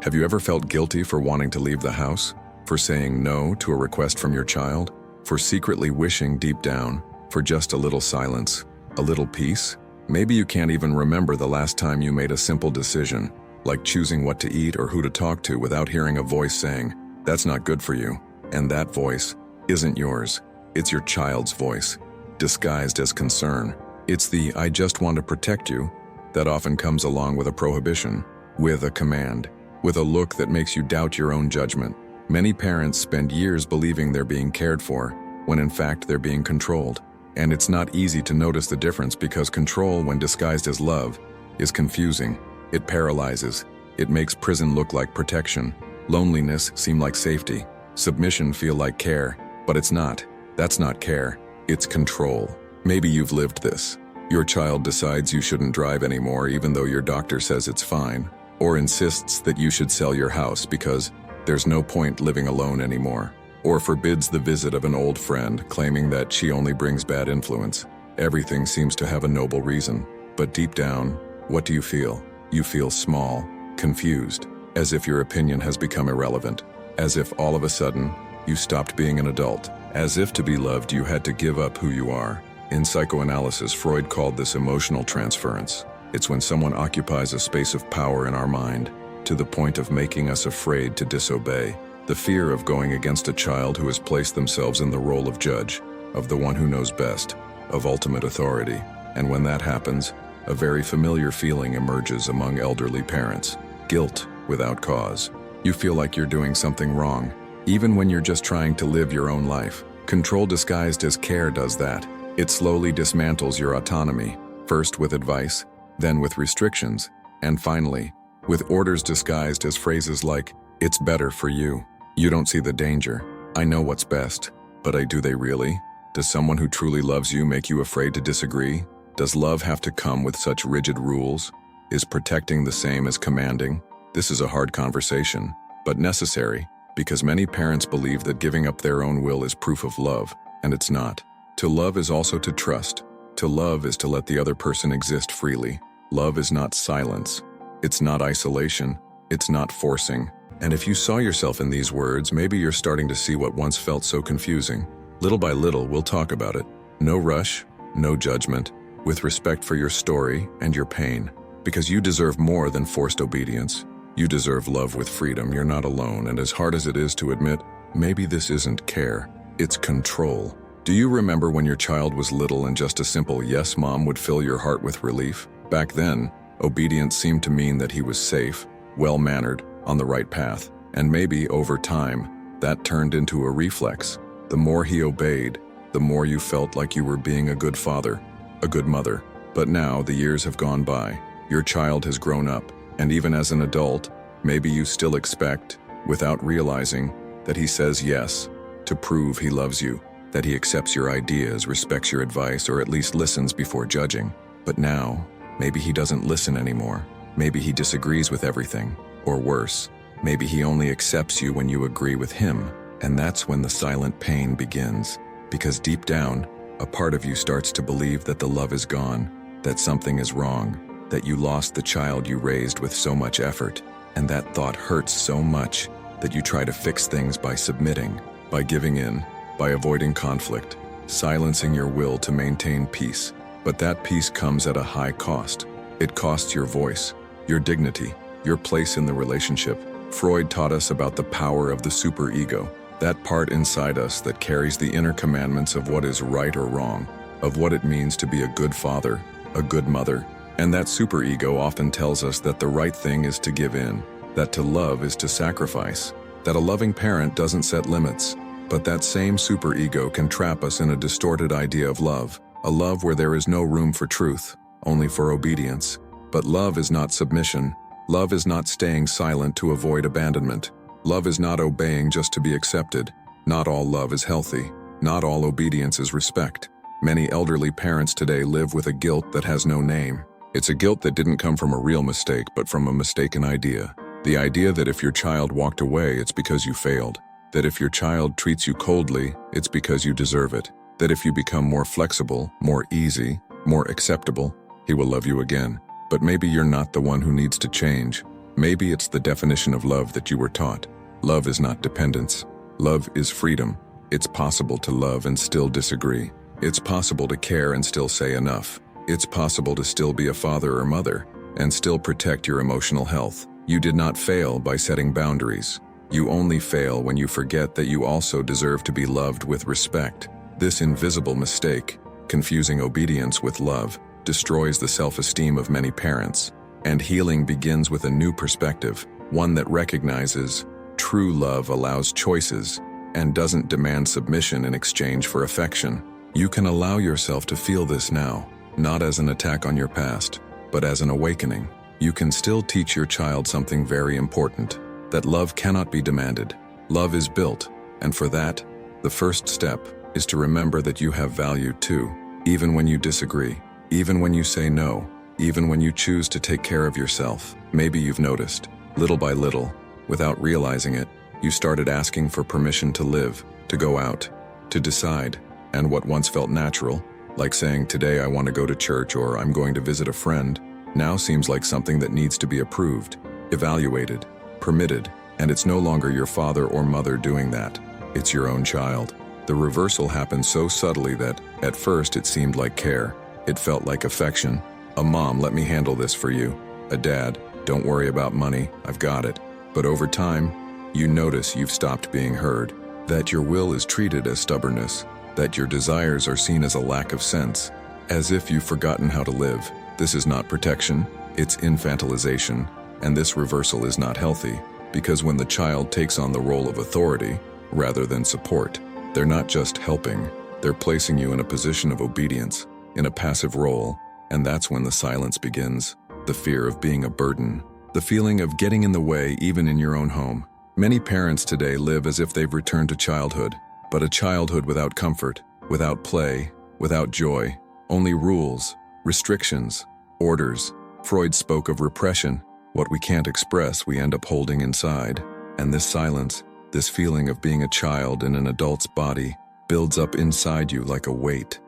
Have you ever felt guilty for wanting to leave the house? For saying no to a request from your child? For secretly wishing deep down for just a little silence, a little peace? Maybe you can't even remember the last time you made a simple decision, like choosing what to eat or who to talk to without hearing a voice saying, "That's not good for you." And that voice isn't yours. It's your child's voice, disguised as concern. It's the "I just want to protect you" that often comes along with a prohibition, with a command, with a look that makes you doubt your own judgment. Many parents spend years believing they're being cared for, when in fact they're being controlled. And it's not easy to notice the difference because control, when disguised as love, is confusing. It paralyzes. It makes prison look like protection, loneliness seem like safety, submission feel like care. But it's not. That's not care. It's control. Maybe you've lived this. Your child decides you shouldn't drive anymore even though your doctor says it's fine, or insists that you should sell your house because there's no point living alone anymore, or forbids the visit of an old friend claiming that she only brings bad influence. Everything seems to have a noble reason. But deep down, what do you feel? You feel small, confused, as if your opinion has become irrelevant, as if all of a sudden you stopped being an adult, as if to be loved you had to give up who you are. In psychoanalysis, Freud called this emotional transference. It's when someone occupies a space of power in our mind to the point of making us afraid to disobey. The fear of going against a child who has placed themselves in the role of judge, of the one who knows best, of ultimate authority. And when that happens, a very familiar feeling emerges among elderly parents: guilt without cause. You feel like you're doing something wrong, even when you're just trying to live your own life. Control disguised as care does that. It slowly dismantles your autonomy, first with advice, then with restrictions, and finally, with orders disguised as phrases like, "It's better for you. You don't see the danger. I know what's best." But do they really? Does someone who truly loves you make you afraid to disagree? Does love have to come with such rigid rules? Is protecting the same as commanding? This is a hard conversation, but necessary, because many parents believe that giving up their own will is proof of love, and it's not. To love is also to trust. To love is to let the other person exist freely. Love is not silence. It's not isolation. It's not forcing. And if you saw yourself in these words, maybe you're starting to see what once felt so confusing. Little by little, we'll talk about it. No rush, no judgment, with respect for your story and your pain. Because you deserve more than forced obedience. You deserve love with freedom. You're not alone, and as hard as it is to admit, maybe this isn't care, it's control. Do you remember when your child was little and just a simple "yes, Mom" would fill your heart with relief? Back then, obedience seemed to mean that he was safe, well-mannered, on the right path. And maybe, over time, that turned into a reflex. The more he obeyed, the more you felt like you were being a good father, a good mother. But now, the years have gone by. Your child has grown up, and even as an adult, maybe you still expect, without realizing, that he says yes, to prove he loves you, that he accepts your ideas, respects your advice, or at least listens before judging. But now, maybe he doesn't listen anymore. Maybe he disagrees with everything. Or worse, maybe he only accepts you when you agree with him. And that's when the silent pain begins. Because deep down, a part of you starts to believe that the love is gone, that something is wrong, that you lost the child you raised with so much effort. And that thought hurts so much that you try to fix things by submitting, by giving in, by avoiding conflict, silencing your will to maintain peace. But that peace comes at a high cost. It costs your voice, your dignity, your place in the relationship. Freud taught us about the power of the superego, that part inside us that carries the inner commandments of what is right or wrong, of what it means to be a good father, a good mother. And that superego often tells us that the right thing is to give in, that to love is to sacrifice, that a loving parent doesn't set limits. But that same superego can trap us in a distorted idea of love, a love where there is no room for truth, only for obedience. But love is not submission. Love is not staying silent to avoid abandonment. Love is not obeying just to be accepted. Not all love is healthy. Not all obedience is respect. Many elderly parents today live with a guilt that has no name. It's a guilt that didn't come from a real mistake, but from a mistaken idea. The idea that if your child walked away, it's because you failed. That if your child treats you coldly, it's because you deserve it. That if you become more flexible, more easy, more acceptable, he will love you again. But maybe you're not the one who needs to change. Maybe it's the definition of love that you were taught. Love is not dependence. Love is freedom. It's possible to love and still disagree. It's possible to care and still say enough. It's possible to still be a father or mother and still protect your emotional health. You did not fail by setting boundaries. You only fail when you forget that you also deserve to be loved with respect. This invisible mistake, confusing obedience with love, destroys the self-esteem of many parents. And healing begins with a new perspective, one that recognizes true love allows choices and doesn't demand submission in exchange for affection. You can allow yourself to feel this now, not as an attack on your past, but as an awakening. You can still teach your child something very important, that love cannot be demanded. Love is built, and for that, the first step is to remember that you have value too, even when you disagree, even when you say no, even when you choose to take care of yourself. Maybe you've noticed, little by little, without realizing it, you started asking for permission to live, to go out, to decide, and what once felt natural, like saying, "Today I want to go to church," or "I'm going to visit a friend," now seems like something that needs to be approved, evaluated, permitted, and it's no longer your father or mother doing that. It's your own child. The reversal happened so subtly that, at first, it seemed like care. It felt like affection. A mom, "Let me handle this for you." A dad, "Don't worry about money, I've got it." But over time, you notice you've stopped being heard, that your will is treated as stubbornness, that your desires are seen as a lack of sense, as if you've forgotten how to live. This is not protection, it's infantilization, and this reversal is not healthy, because when the child takes on the role of authority, rather than support, they're not just helping, they're placing you in a position of obedience, in a passive role, and that's when the silence begins, the fear of being a burden, the feeling of getting in the way even in your own home. Many parents today live as if they've returned to childhood, but a childhood without comfort, without play, without joy, only rules, restrictions, orders. Freud spoke of repression. What we can't express, we end up holding inside. And this silence, this feeling of being a child in an adult's body, builds up inside you like a weight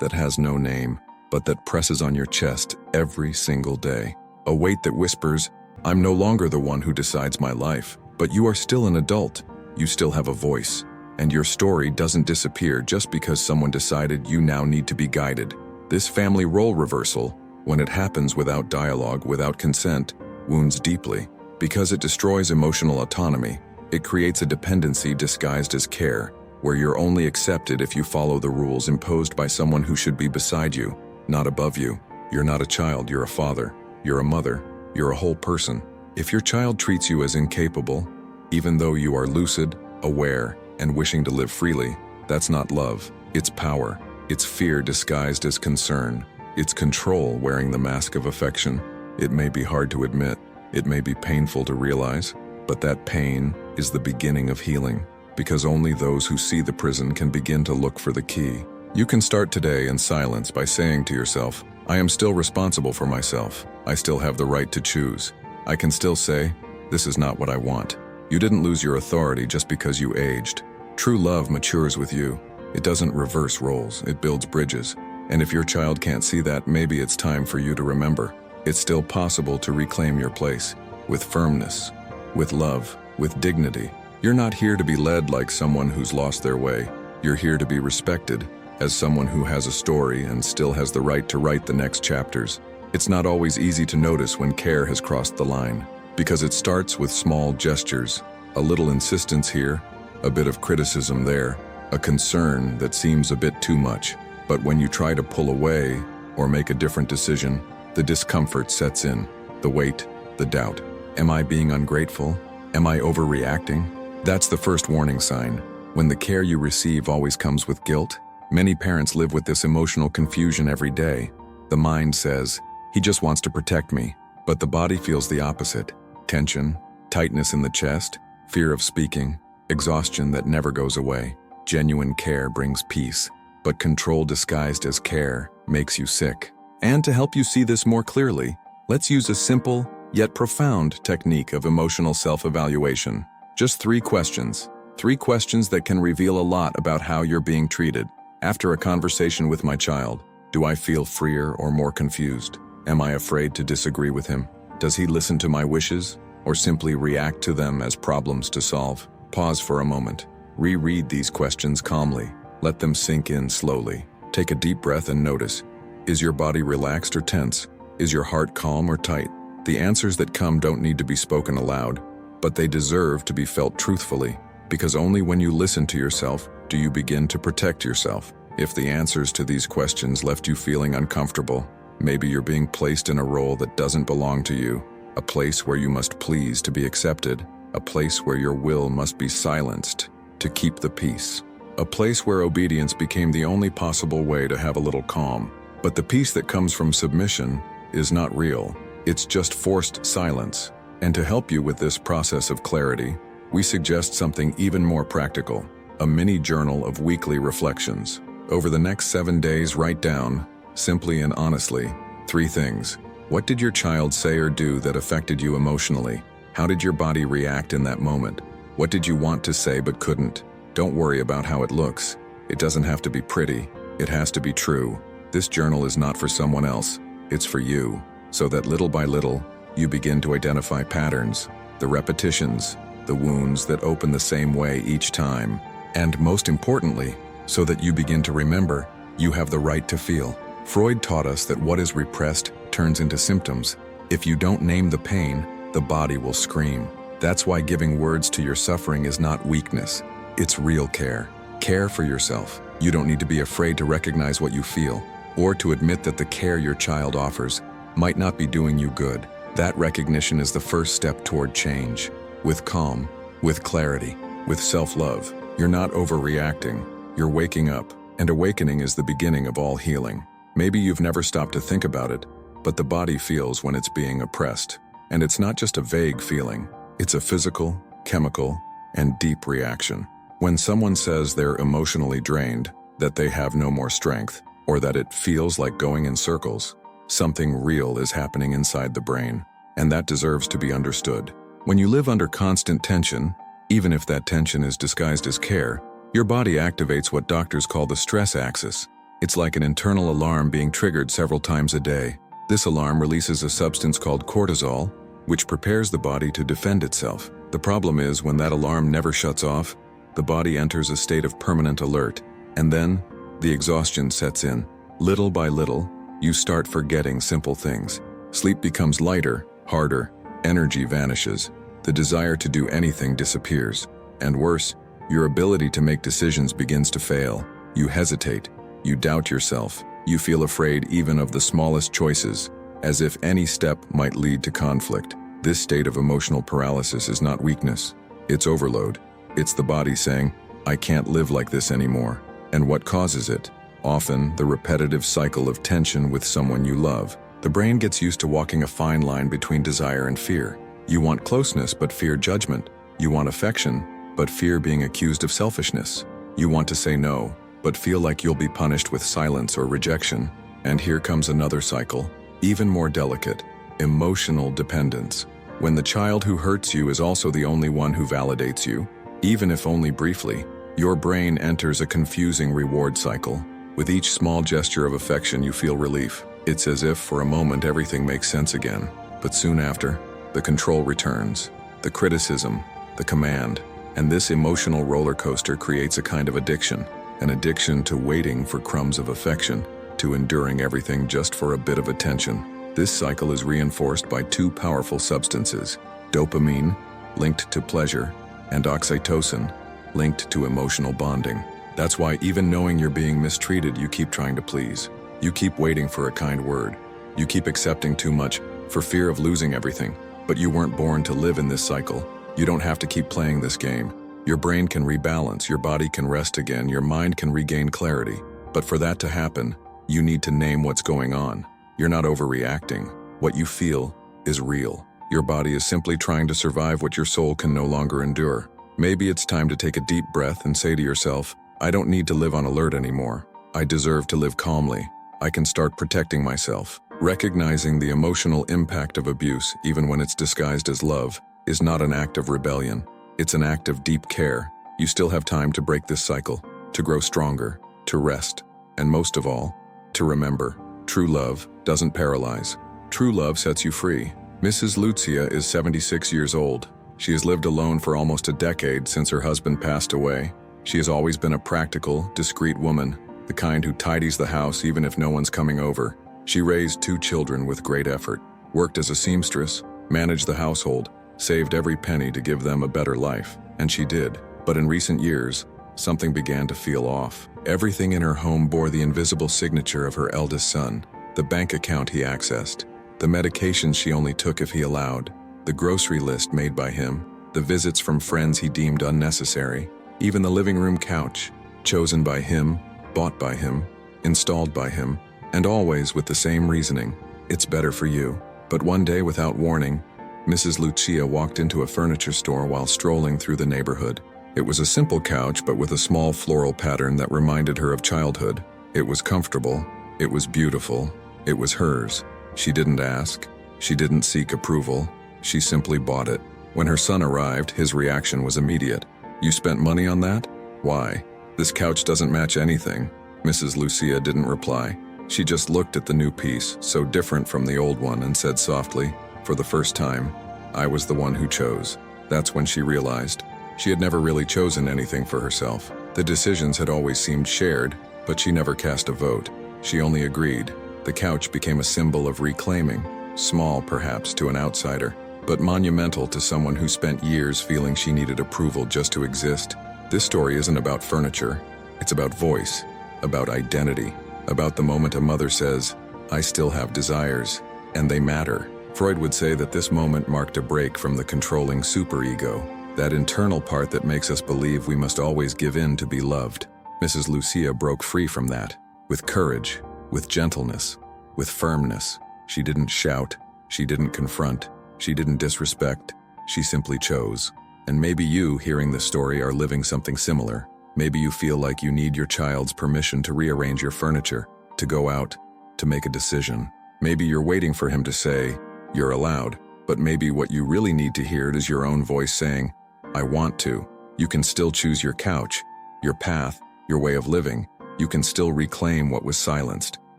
that has no name, but that presses on your chest every single day. A weight that whispers, "I'm no longer the one who decides my life, but you are still an adult. You still have a voice. And your story doesn't disappear just because someone decided you now need to be guided." This family role reversal, when it happens without dialogue, without consent, wounds deeply, because it destroys emotional autonomy. It creates a dependency disguised as care, where you're only accepted if you follow the rules imposed by someone who should be beside you, not above you. You're not a child, you're a father. You're a mother. You're a whole person. If your child treats you as incapable, even though you are lucid, aware, and wishing to live freely, that's not love. It's power. It's fear disguised as concern. It's control wearing the mask of affection. It may be hard to admit. It may be painful to realize, but that pain is the beginning of healing, because only those who see the prison can begin to look for the key. You can start today in silence by saying to yourself, "I am still responsible for myself. I still have the right to choose." I can still say, "This is not what I want." You didn't lose your authority just because you aged. True love matures with you. It doesn't reverse roles, it builds bridges. And if your child can't see that, maybe it's time for you to remember. It's still possible to reclaim your place, with firmness, with love, with dignity. You're not here to be led like someone who's lost their way. You're here to be respected, as someone who has a story and still has the right to write the next chapters. It's not always easy to notice when care has crossed the line, because it starts with small gestures, a little insistence here, a bit of criticism there, a concern that seems a bit too much. But when you try to pull away or make a different decision, the discomfort sets in, the weight, the doubt. Am I being ungrateful? Am I overreacting? That's the first warning sign. When the care you receive always comes with guilt, many parents live with this emotional confusion every day. The mind says, "He just wants to protect me," but the body feels the opposite. Tension, tightness in the chest, fear of speaking, exhaustion that never goes away. Genuine care brings peace, but control disguised as care makes you sick. And to help you see this more clearly, let's use a simple yet profound technique of emotional self-evaluation. Just 3 questions. 3 questions that can reveal a lot about how you're being treated. After a conversation with my child, do I feel freer or more confused? Am I afraid to disagree with him? Does he listen to my wishes, or simply react to them as problems to solve? Pause for a moment. Reread these questions calmly. Let them sink in slowly. Take a deep breath and notice. Is your body relaxed or tense? Is your heart calm or tight? The answers that come don't need to be spoken aloud, but they deserve to be felt truthfully, because only when you listen to yourself do you begin to protect yourself. If the answers to these questions left you feeling uncomfortable, maybe you're being placed in a role that doesn't belong to you, a place where you must please to be accepted, a place where your will must be silenced to keep the peace, a place where obedience became the only possible way to have a little calm. But the peace that comes from submission is not real. It's just forced silence. And to help you with this process of clarity, we suggest something even more practical, a mini journal of weekly reflections. Over the next 7 days, write down, simply and honestly, 3 things. What did your child say or do that affected you emotionally? How did your body react in that moment? What did you want to say but couldn't? Don't worry about how it looks. It doesn't have to be pretty. It has to be true. This journal is not for someone else. It's for you, so that little by little, you begin to identify patterns, the repetitions, the wounds that open the same way each time. And most importantly, so that you begin to remember, you have the right to feel. Freud taught us that what is repressed turns into symptoms. If you don't name the pain, the body will scream. That's why giving words to your suffering is not weakness. It's real care. Care for yourself. You don't need to be afraid to recognize what you feel, or to admit that the care your child offers might not be doing you good. That recognition is the first step toward change. With calm, with clarity, with self-love, you're not overreacting. You're waking up, and awakening is the beginning of all healing. Maybe you've never stopped to think about it, but the body feels when it's being oppressed. And it's not just a vague feeling. It's a physical, chemical, and deep reaction. When someone says they're emotionally drained, that they have no more strength, or that it feels like going in circles, something real is happening inside the brain, and that deserves to be understood. When you live under constant tension, even if that tension is disguised as care, your body activates what doctors call the stress axis. It's like an internal alarm being triggered several times a day. This alarm releases a substance called cortisol, which prepares the body to defend itself. The problem is, when that alarm never shuts off, the body enters a state of permanent alert, and then the exhaustion sets in. Little by little, you start forgetting simple things. Sleep becomes lighter, harder, energy vanishes, the desire to do anything disappears, and worse, your ability to make decisions begins to fail. You hesitate, you doubt yourself, you feel afraid even of the smallest choices, as if any step might lead to conflict. This state of emotional paralysis is not weakness, it's overload. It's the body saying, I can't live like this anymore. And what causes it? Often, the repetitive cycle of tension with someone you love. The brain gets used to walking a fine line between desire and fear. You want closeness but fear judgment. You want affection but fear being accused of selfishness. You want to say no, but feel like you'll be punished with silence or rejection. And here comes another cycle, even more delicate, emotional dependence. When the child who hurts you is also the only one who validates you, even if only briefly, your brain enters a confusing reward cycle. With each small gesture of affection, you feel relief. It's as if for a moment everything makes sense again. But soon after, the control returns, the criticism, the command, and this emotional roller coaster creates a kind of addiction. An addiction to waiting for crumbs of affection, to enduring everything just for a bit of attention. This cycle is reinforced by 2 powerful substances, dopamine, linked to pleasure, and oxytocin, linked to emotional bonding. That's why even knowing you're being mistreated, you keep trying to please. You keep waiting for a kind word. You keep accepting too much for fear of losing everything. But you weren't born to live in this cycle. You don't have to keep playing this game. Your brain can rebalance, your body can rest again, your mind can regain clarity. But for that to happen, you need to name what's going on. You're not overreacting. What you feel is real. Your body is simply trying to survive what your soul can no longer endure. Maybe it's time to take a deep breath and say to yourself, I don't need to live on alert anymore. I deserve to live calmly. I can start protecting myself. Recognizing the emotional impact of abuse, even when it's disguised as love, is not an act of rebellion. It's an act of deep care. You still have time to break this cycle, to grow stronger, to rest, and most of all, to remember, true love doesn't paralyze. True love sets you free. Mrs. Lucia is 76 years old. She has lived alone for almost a decade since her husband passed away. She has always been a practical, discreet woman, the kind who tidies the house even if no one's coming over. She raised 2 children with great effort, worked as a seamstress, managed the household, saved every penny to give them a better life, and she did. But in recent years, something began to feel off. Everything in her home bore the invisible signature of her eldest son, the bank account he accessed, the medications she only took if he allowed, the grocery list made by him, the visits from friends he deemed unnecessary, even the living room couch, chosen by him, bought by him, installed by him, and always with the same reasoning: it's better for you. But one day, without warning, Mrs. Lucia walked into a furniture store while strolling through the neighborhood. It was a simple couch, but with a small floral pattern that reminded her of childhood. It was comfortable, it was beautiful, it was hers. She didn't ask, she didn't seek approval, she simply bought it. When her son arrived, his reaction was immediate. "You spent money on that? Why? This couch doesn't match anything." Mrs. Lucia didn't reply. She just looked at the new piece, so different from the old one, and said softly, "For the first time, I was the one who chose." That's when she realized she had never really chosen anything for herself. The decisions had always seemed shared, but she never cast a vote. She only agreed. The couch became a symbol of reclaiming, small perhaps to an outsider, but monumental to someone who spent years feeling she needed approval just to exist. This story isn't about furniture, it's about voice, about identity, about the moment a mother says, "I still have desires, and they matter." Freud would say that this moment marked a break from the controlling superego, that internal part that makes us believe we must always give in to be loved. Mrs. Lucia broke free from that, with courage, with gentleness, with firmness. She didn't shout, she didn't confront, she didn't disrespect, she simply chose. And maybe you, hearing this story, are living something similar. Maybe you feel like you need your child's permission to rearrange your furniture, to go out, to make a decision. Maybe you're waiting for him to say, "You're allowed," but maybe what you really need to hear is your own voice saying, "I want to." You can still choose your couch, your path, your way of living. You can still reclaim what was silenced.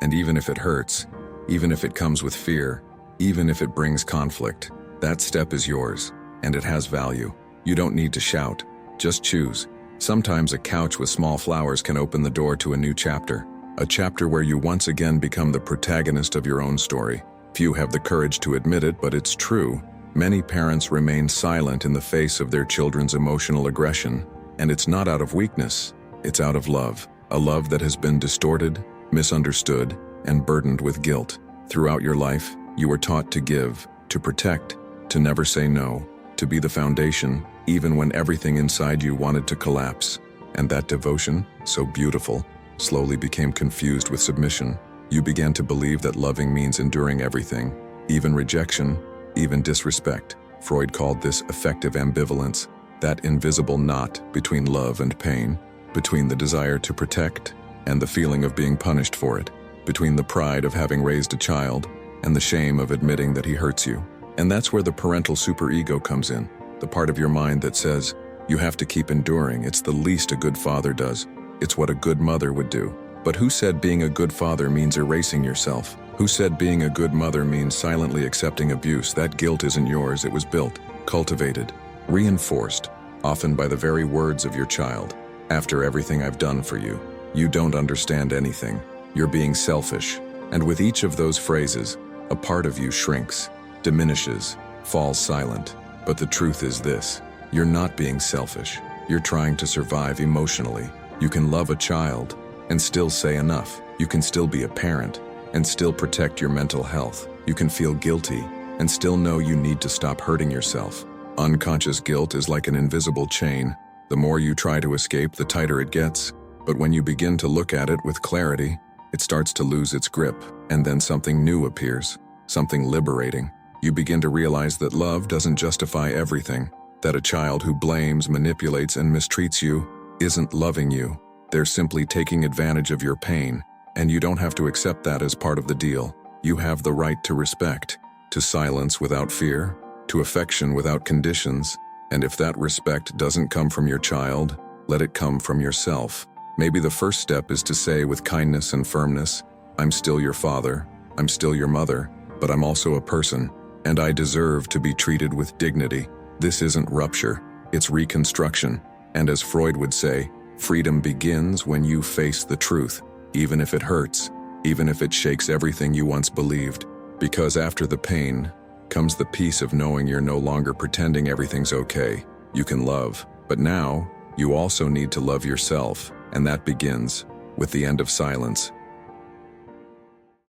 And even if it hurts, even if it comes with fear, even if it brings conflict, that step is yours, and it has value. You don't need to shout, just choose. Sometimes a couch with small flowers can open the door to a new chapter, a chapter where you once again become the protagonist of your own story. Few have the courage to admit it, but it's true. Many parents remain silent in the face of their children's emotional aggression, and it's not out of weakness, it's out of love. A love that has been distorted, misunderstood, and burdened with guilt. Throughout your life, you were taught to give, to protect, to never say no, to be the foundation, even when everything inside you wanted to collapse. And that devotion, so beautiful, slowly became confused with submission. You began to believe that loving means enduring everything, even rejection, even disrespect. Freud called this affective ambivalence, that invisible knot between love and pain, between the desire to protect and the feeling of being punished for it, between the pride of having raised a child and the shame of admitting that he hurts you. And that's where the parental superego comes in, the part of your mind that says, you have to keep enduring. It's the least a good father does. It's what a good mother would do. But who said being a good father means erasing yourself? Who said being a good mother means silently accepting abuse? That guilt isn't yours. It was built, cultivated, reinforced, often by the very words of your child. After everything I've done for you, you don't understand anything. You're being selfish. And with each of those phrases, a part of you shrinks, diminishes, falls silent. But the truth is this: you're not being selfish. You're trying to survive emotionally. You can love a child and still say enough. You can still be a parent and still protect your mental health. You can feel guilty and still know you need to stop hurting yourself. Unconscious guilt is like an invisible chain. The more you try to escape, the tighter it gets. But when you begin to look at it with clarity, it starts to lose its grip, and then something new appears, something liberating. You begin to realize that love doesn't justify everything, that a child who blames, manipulates, and mistreats you isn't loving you. They're simply taking advantage of your pain, and you don't have to accept that as part of the deal. You have the right to respect, to silence without fear, to affection without conditions. And if that respect doesn't come from your child, let it come from yourself. Maybe the first step is to say with kindness and firmness, I'm still your father, I'm still your mother, but I'm also a person, And I deserve to be treated with dignity. This isn't rupture, it's reconstruction. And as Freud would say, freedom begins when you face the truth, even if it hurts, even if it shakes everything you once believed. Because after the pain comes the peace of knowing you're no longer pretending everything's okay. You can love, but now you also need to love yourself, and that begins with the end of silence.